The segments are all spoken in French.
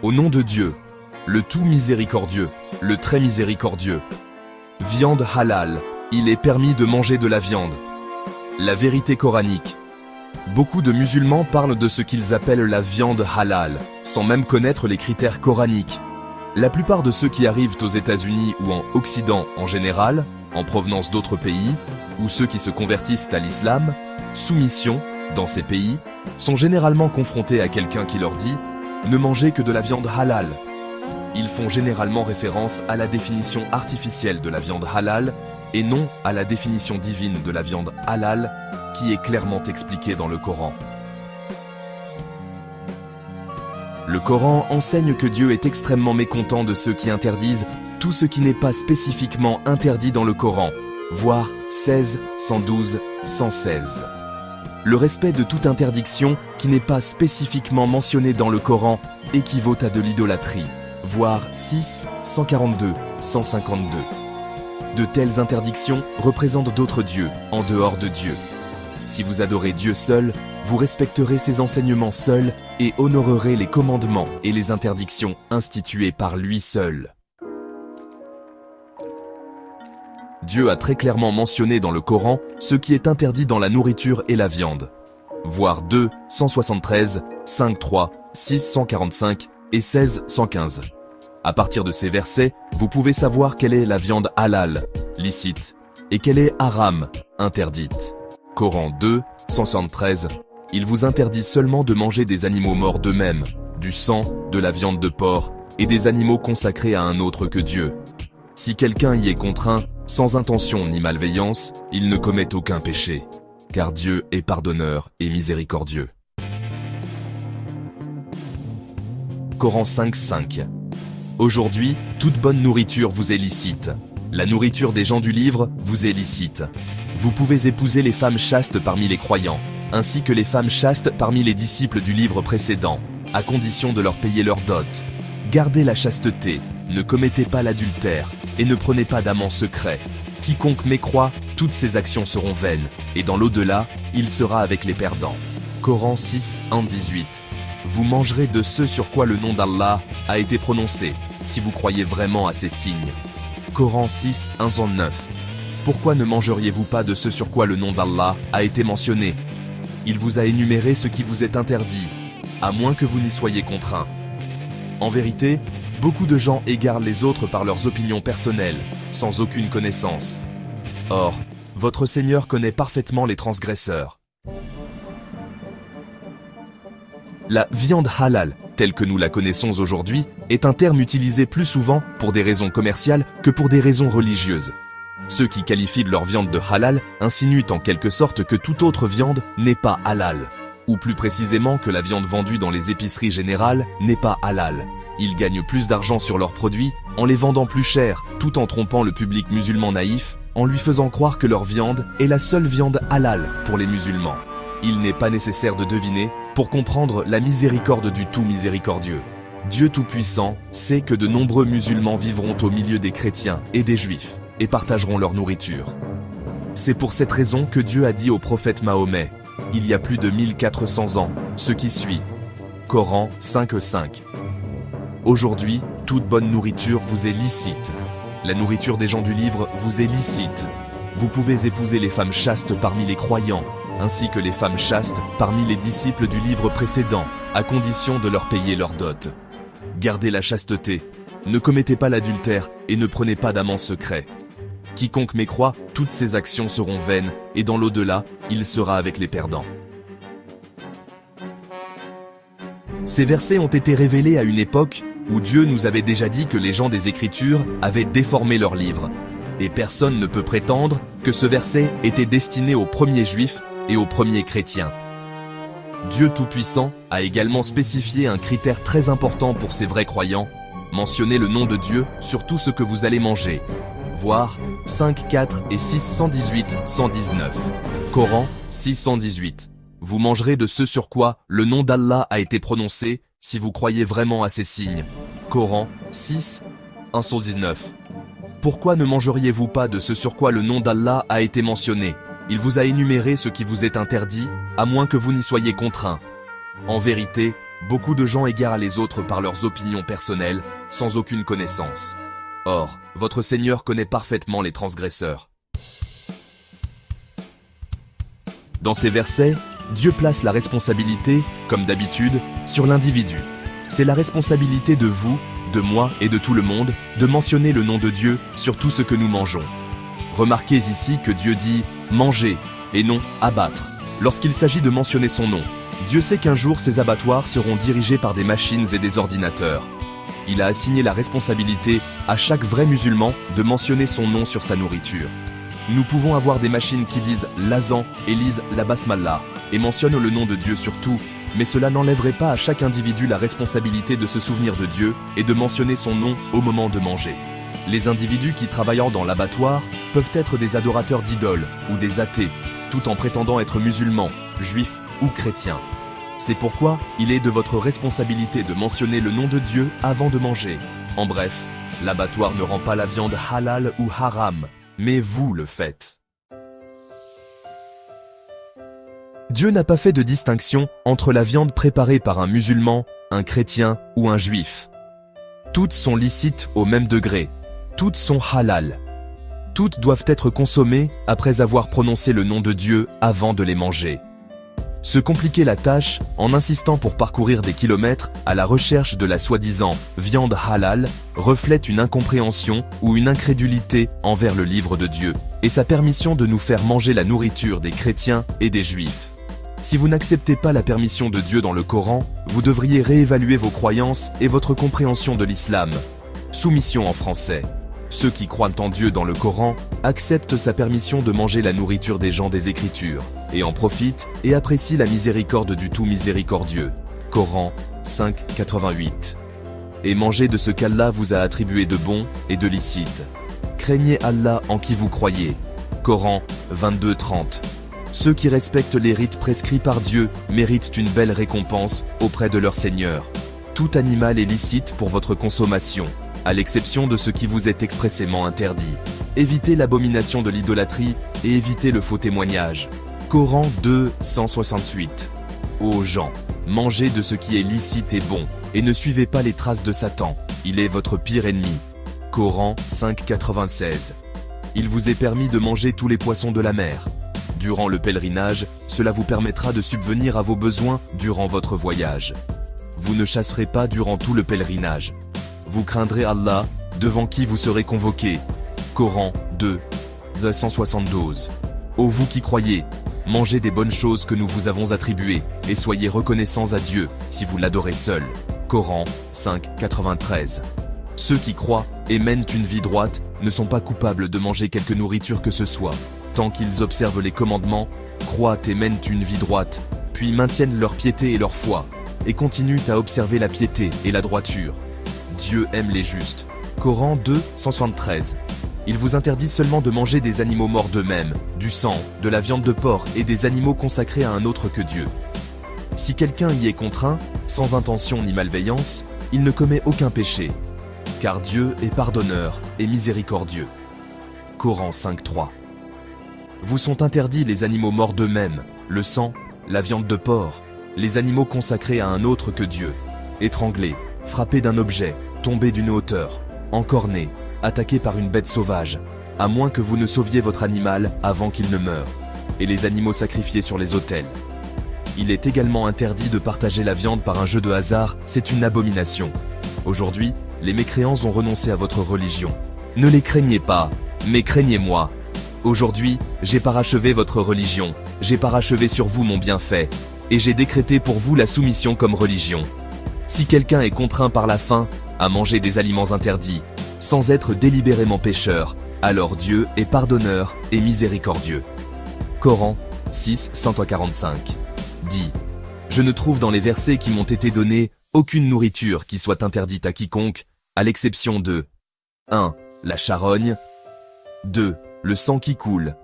Au nom de Dieu, le tout miséricordieux, le très miséricordieux. Viande halal, il est permis de manger de la viande. La vérité coranique. Beaucoup de musulmans parlent de ce qu'ils appellent la viande halal, sans même connaître les critères coraniques. La plupart de ceux qui arrivent aux États-Unis ou en Occident en général, en provenance d'autres pays, ou ceux qui se convertissent à l'islam, soumission, dans ces pays, sont généralement confrontés à quelqu'un qui leur dit « Ne mangez que de la viande halal ». Ils font généralement référence à la définition artificielle de la viande halal et non à la définition divine de la viande halal qui est clairement expliquée dans le Coran. Le Coran enseigne que Dieu est extrêmement mécontent de ceux qui interdisent tout ce qui n'est pas spécifiquement interdit dans le Coran, voire 16, 112, 116. Le respect de toute interdiction qui n'est pas spécifiquement mentionnée dans le Coran équivaut à de l'idolâtrie, voire 6, 142, 152. De telles interdictions représentent d'autres dieux en dehors de Dieu. Si vous adorez Dieu seul, vous respecterez ses enseignements seuls et honorerez les commandements et les interdictions instituées par lui seul. Dieu a très clairement mentionné dans le Coran ce qui est interdit dans la nourriture et la viande. Voir 2, 173, 5, 3, 6, 145 et 16, 115. À partir de ces versets, vous pouvez savoir quelle est la viande halal, licite, et quelle est haram, interdite. Coran 2, 173. Il vous interdit seulement de manger des animaux morts d'eux-mêmes, du sang, de la viande de porc et des animaux consacrés à un autre que Dieu. Si quelqu'un y est contraint, sans intention ni malveillance, il ne commet aucun péché, car Dieu est pardonneur et miséricordieux. Coran 5, 5. Aujourd'hui, toute bonne nourriture vous est licite. La nourriture des gens du livre vous est licite. Vous pouvez épouser les femmes chastes parmi les croyants, ainsi que les femmes chastes parmi les disciples du livre précédent, à condition de leur payer leur dot. Gardez la chasteté, ne commettez pas l'adultère, et ne prenez pas d'amant secret. Quiconque mécroit, toutes ses actions seront vaines, et dans l'au-delà, il sera avec les perdants. Coran 6, 1, 18. Vous mangerez de ce sur quoi le nom d'Allah a été prononcé, si vous croyez vraiment à ces signes. Coran 6, 1, 9. Pourquoi ne mangeriez-vous pas de ce sur quoi le nom d'Allah a été mentionné? Il vous a énuméré ce qui vous est interdit, à moins que vous n'y soyez contraint. En vérité, beaucoup de gens égarent les autres par leurs opinions personnelles, sans aucune connaissance. Or, votre Seigneur connaît parfaitement les transgresseurs. La viande halal, telle que nous la connaissons aujourd'hui, est un terme utilisé plus souvent pour des raisons commerciales que pour des raisons religieuses. Ceux qui qualifient de leur viande de halal insinuent en quelque sorte que toute autre viande n'est pas halal, ou plus précisément que la viande vendue dans les épiceries générales n'est pas halal. Ils gagnent plus d'argent sur leurs produits en les vendant plus cher, tout en trompant le public musulman naïf, en lui faisant croire que leur viande est la seule viande halal pour les musulmans. Il n'est pas nécessaire de deviner pour comprendre la miséricorde du tout miséricordieux. Dieu Tout-Puissant sait que de nombreux musulmans vivront au milieu des chrétiens et des juifs et partageront leur nourriture. C'est pour cette raison que Dieu a dit au prophète Mahomet, il y a plus de 1400 ans, ce qui suit. Coran 5:5. Aujourd'hui, toute bonne nourriture vous est licite. La nourriture des gens du livre vous est licite. Vous pouvez épouser les femmes chastes parmi les croyants, ainsi que les femmes chastes parmi les disciples du livre précédent, à condition de leur payer leur dot. Gardez la chasteté, ne commettez pas l'adultère et ne prenez pas d'amant secret. Quiconque mécroit, toutes ses actions seront vaines, et dans l'au-delà, il sera avec les perdants. Ces versets ont été révélés à une époque où Dieu nous avait déjà dit que les gens des Écritures avaient déformé leurs livres. Et personne ne peut prétendre que ce verset était destiné aux premiers juifs et aux premiers chrétiens. Dieu Tout-Puissant a également spécifié un critère très important pour ces vrais croyants, mentionner le nom de Dieu sur tout ce que vous allez manger. Voir 5, 4 et 6, 118, 119. Coran 6, 118. Vous mangerez de ce sur quoi le nom d'Allah a été prononcé si vous croyez vraiment à ces signes. Coran 6, 119. Pourquoi ne mangeriez-vous pas de ce sur quoi le nom d'Allah a été mentionné? Il vous a énuméré ce qui vous est interdit, à moins que vous n'y soyez contraint. En vérité, beaucoup de gens égarent les autres par leurs opinions personnelles, sans aucune connaissance. Or, votre Seigneur connaît parfaitement les transgresseurs. Dans ces versets, Dieu place la responsabilité, comme d'habitude, sur l'individu. C'est la responsabilité de vous, de moi et de tout le monde, de mentionner le nom de Dieu sur tout ce que nous mangeons. Remarquez ici que Dieu dit « manger » et non « abattre ». Lorsqu'il s'agit de mentionner son nom, Dieu sait qu'un jour ces abattoirs seront dirigés par des machines et des ordinateurs. Il a assigné la responsabilité à chaque vrai musulman de mentionner son nom sur sa nourriture. Nous pouvons avoir des machines qui disent l'azan et lisent la basmallah et mentionnent le nom de Dieu sur tout, mais cela n'enlèverait pas à chaque individu la responsabilité de se souvenir de Dieu et de mentionner son nom au moment de manger. Les individus qui travaillant dans l'abattoir peuvent être des adorateurs d'idoles ou des athées, tout en prétendant être musulmans, juifs ou chrétiens. C'est pourquoi il est de votre responsabilité de mentionner le nom de Dieu avant de manger. En bref, l'abattoir ne rend pas la viande halal ou haram, mais vous le faites. Dieu n'a pas fait de distinction entre la viande préparée par un musulman, un chrétien ou un juif. Toutes sont licites au même degré. Toutes sont halal. Toutes doivent être consommées après avoir prononcé le nom de Dieu avant de les manger. Se compliquer la tâche en insistant pour parcourir des kilomètres à la recherche de la soi-disant viande halal reflète une incompréhension ou une incrédulité envers le livre de Dieu et sa permission de nous faire manger la nourriture des chrétiens et des juifs. Si vous n'acceptez pas la permission de Dieu dans le Coran, vous devriez réévaluer vos croyances et votre compréhension de l'islam. Soumission en français. Ceux qui croient en Dieu dans le Coran acceptent sa permission de manger la nourriture des gens des Écritures, et en profitent et apprécient la miséricorde du tout miséricordieux. Coran 5:88. Et mangez de ce qu'Allah vous a attribué de bon et de licite. Craignez Allah en qui vous croyez. Coran 22:30. Ceux qui respectent les rites prescrits par Dieu méritent une belle récompense auprès de leur Seigneur. Tout animal est licite pour votre consommation, à l'exception de ce qui vous est expressément interdit. Évitez l'abomination de l'idolâtrie et évitez le faux témoignage. Coran 2:168. Ô gens, mangez de ce qui est licite et bon, et ne suivez pas les traces de Satan, il est votre pire ennemi. Coran 5:96. Il vous est permis de manger tous les poissons de la mer. Durant le pèlerinage, cela vous permettra de subvenir à vos besoins durant votre voyage. Vous ne chasserez pas durant tout le pèlerinage. Vous craindrez Allah, devant qui vous serez convoqués. Coran 2:172. Ô vous qui croyez, mangez des bonnes choses que nous vous avons attribuées, et soyez reconnaissants à Dieu si vous l'adorez seul. Coran 5:93. Ceux qui croient et mènent une vie droite ne sont pas coupables de manger quelque nourriture que ce soit, tant qu'ils observent les commandements, croient et mènent une vie droite, puis maintiennent leur piété et leur foi, et continuent à observer la piété et la droiture. Dieu aime les justes. Coran 2:173. Il vous interdit seulement de manger des animaux morts d'eux-mêmes, du sang, de la viande de porc et des animaux consacrés à un autre que Dieu. Si quelqu'un y est contraint, sans intention ni malveillance, il ne commet aucun péché, car Dieu est pardonneur et miséricordieux. Coran 5:3. Vous sont interdits les animaux morts d'eux-mêmes, le sang, la viande de porc, les animaux consacrés à un autre que Dieu, étranglés, frappés d'un objet, tombés d'une hauteur, encornés, attaqués par une bête sauvage, à moins que vous ne sauviez votre animal avant qu'il ne meure, et les animaux sacrifiés sur les autels. Il est également interdit de partager la viande par un jeu de hasard, c'est une abomination. Aujourd'hui, les mécréants ont renoncé à votre religion. Ne les craignez pas, mais craignez-moi. Aujourd'hui, j'ai parachevé votre religion, j'ai parachevé sur vous mon bienfait, et j'ai décrété pour vous la soumission comme religion. Si quelqu'un est contraint par la faim à manger des aliments interdits, sans être délibérément pécheur, alors Dieu est pardonneur et miséricordieux. Coran 6:145 dit « Je ne trouve dans les versets qui m'ont été donnés aucune nourriture qui soit interdite à quiconque, à l'exception de 1. La charogne, 2. Le sang qui coule,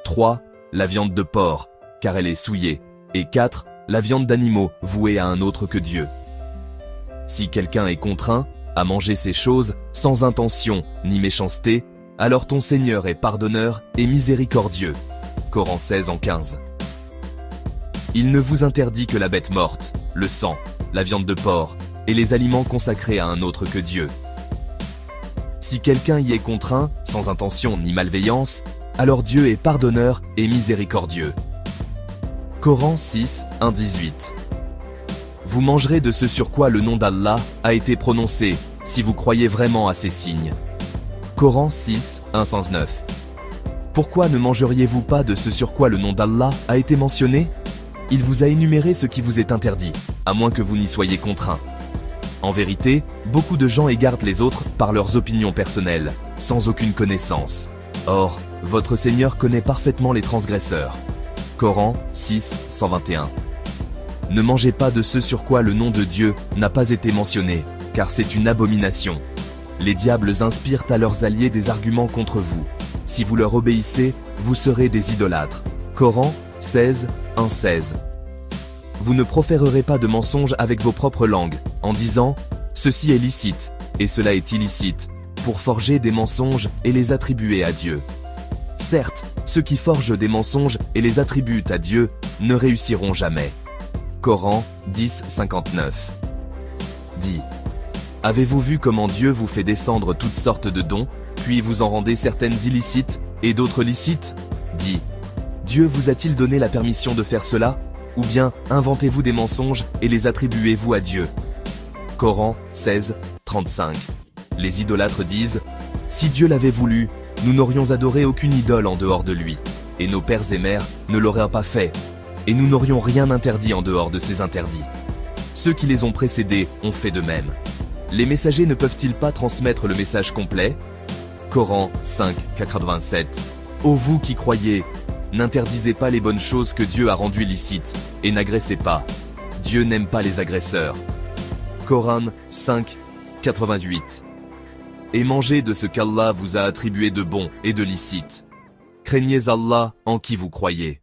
3. La viande de porc, car elle est souillée, et 4. La viande d'animaux vouée à un autre que Dieu. Si quelqu'un est contraint à manger ces choses sans intention ni méchanceté, alors ton Seigneur est pardonneur et miséricordieux. » Coran 16:15. Il ne vous interdit que la bête morte, le sang, la viande de porc, et les aliments consacrés à un autre que Dieu. Si quelqu'un y est contraint, sans intention ni malveillance, alors Dieu est pardonneur et miséricordieux. Coran 6, 1-18. Vous mangerez de ce sur quoi le nom d'Allah a été prononcé, si vous croyez vraiment à ces signes. Coran 6, 1-9. Pourquoi ne mangeriez-vous pas de ce sur quoi le nom d'Allah a été mentionné? Il vous a énuméré ce qui vous est interdit, à moins que vous n'y soyez contraint. En vérité, beaucoup de gens égarent les autres par leurs opinions personnelles, sans aucune connaissance. Or, votre Seigneur connaît parfaitement les transgresseurs. Coran 6, 121. Ne mangez pas de ce sur quoi le nom de Dieu n'a pas été mentionné, car c'est une abomination. Les diables inspirent à leurs alliés des arguments contre vous. Si vous leur obéissez, vous serez des idolâtres. Coran 16, 1-16. Vous ne proférerez pas de mensonges avec vos propres langues, en disant « Ceci est licite, et cela est illicite », pour forger des mensonges et les attribuer à Dieu. Certes, ceux qui forgent des mensonges et les attribuent à Dieu ne réussiront jamais. Coran 10, 59. Dit. Avez-vous vu comment Dieu vous fait descendre toutes sortes de dons, puis vous en rendez certaines illicites et d'autres licites? Dit. Dieu vous a-t-il donné la permission de faire cela? Ou bien inventez-vous des mensonges et les attribuez-vous à Dieu? Coran 16, 35. Les idolâtres disent « Si Dieu l'avait voulu, nous n'aurions adoré aucune idole en dehors de lui, et nos pères et mères ne l'auraient pas fait, et nous n'aurions rien interdit en dehors de ces interdits. Ceux qui les ont précédés ont fait de même. Les messagers ne peuvent-ils pas transmettre le message complet? Coran 5, 87. Ô vous qui croyez, n'interdisez pas les bonnes choses que Dieu a rendues licites, et n'agressez pas. Dieu n'aime pas les agresseurs. Coran 5, 88. Et mangez de ce qu'Allah vous a attribué de bon et de licite. Craignez Allah en qui vous croyez.